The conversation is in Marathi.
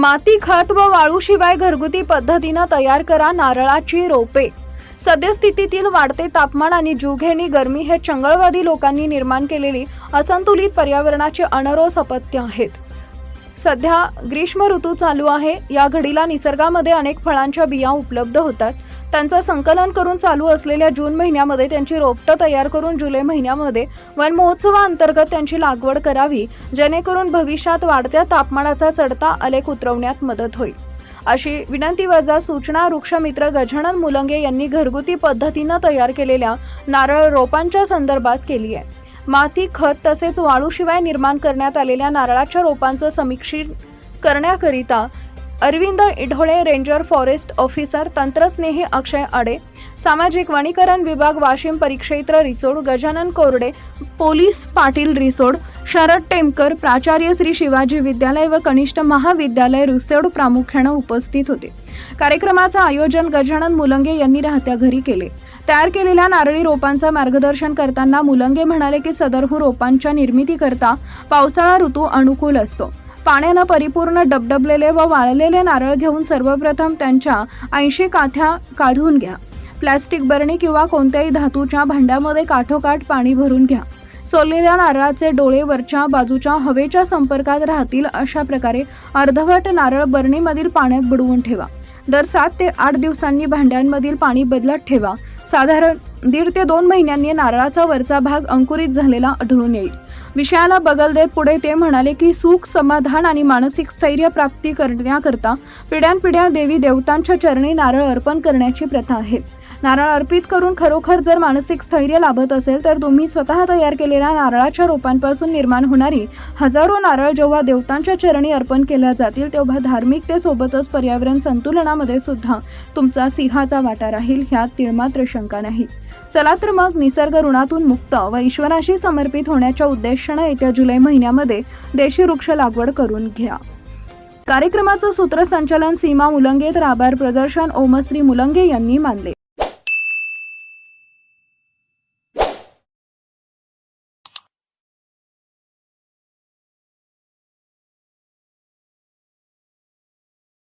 माती खत व वाळूशिवाय घरगुती पद्धतीने तयार करा नारळाची रोपे। सद्यस्थितीतील वाढते तापमान आणि जीवघेणी गरमी हे चंगळवादी लोकांनी निर्माण केलेली असंतुलित पर्यावरणाचे अनरोस अपत्य आहेत। सध्या ग्रीष्म ऋतू चालू आहे। या घडीला निसर्गामध्ये अनेक फळांच्या बिया उपलब्ध होतात। त्यांचं संकलन करून चालू असलेल्या जून महिन्यामध्ये त्यांची रोपटं तयार करून जुलै महिन्यामध्ये वन महोत्सवाअंतर्गत त्यांची लागवड करावी, जेणेकरून भविष्यात वाढत्या तापमानाचा चढता आलेख उतरवण्यात मदत होईल, अशी विनंतीवजा सूचना वृक्षमित्र गजानन मुलंगे यांनी घरगुती पद्धतीने तयार केलेल्या नारळ रोपांच्या संदर्भात केली आहे। माती खत तसेच वाळूशिवाय निर्माण करण्यात आलेल्या नारळाच्या रोपांचं समीक्षण करण्याकरिता Arvind Idhole, ranger forest officer, तंत्रस्नेही अक्षय आडे, सामाजिक वनीकरण विभाग वाशिम परिक्षेत्र रिसोड, गजानन कोरडे, पोलीस पाटील रिसोड, शरद टेमकर, प्राचार्य श्री शिवाजी विद्यालय व कनिष्ठ महाविद्यालय रिसोड प्रामुख्याने उपस्थित होते। कार्यक्रमाचे आयोजन गजानन मुलंगे यांनी राहत्या घरी केले। तयार केलेल्या नारळी रोपांचे मार्गदर्शन करताना मुलंगे म्हणाले की सदरहू रोपांच्या निर्मितीकरता पावसाळा ऋतू अनुकूल असतो। पाण्याने परिपूर्ण डबडबलेले व वाळलेले नारळ घेऊन सर्वप्रथम त्यांच्या 80 काथ्या काढून घ्या। प्लास्टिक बरणी किंवा कोणत्याही धातूच्या भांड्यामध्ये काठोकाठ पाणी भरून घ्या। सोललेल्या नारळाचे डोळे वरच्या बाजूच्या हवेच्या संपर्कात राहतील अशा प्रकारे अर्धवट नारळ बरणीमधील पाण्यात बुडवून ठेवा। दर 7 ते 8 दिवसांनी भांड्यांमधील पाणी बदलत ठेवा। साधारण 1.5 ते 2 महिन्यांनी नारळाचा वरचा भाग अंकुरित झालेला आढळून येईल। विषयाला बगल देत पुढे ते म्हणाले की सुख, समाधान आणि मानसिक स्थैर्य प्राप्ती करण्याकरता पिढ्यानपिढ्या देवी देवतांच्या चरणी नारळ अर्पण करण्याची प्रथा आहे। नारळ अर्पित करून खरोखर जर मानसिक स्थैर्य लाभत असेल तर तुम्ही स्वतः तयार केलेल्या नारळाच्या रोपांपासून निर्माण होणारी हजारो नारळ जेव्हा देवतांच्या चरणी अर्पण केल्या जातील तेव्हा धार्मिकतेसोबतच पर्यावरण संतुलनामध्ये सुद्धा तुमचा सिंहाचा वाटा राहील, ह्यात तिळमात्र शंका नाही। चला तर मग निसर्ग ऋणातून मुक्त व ईश्वराशी समर्पित होण्याच्या उद्देशाने येत्या जुलै महिन्यामध्ये देशी वृक्ष लागवड करून घ्या। कार्यक्रमाचं सूत्रसंचालन सीमा मुलंगे तर आभार प्रदर्शन ओमश्री मुलंगे यांनी मानले।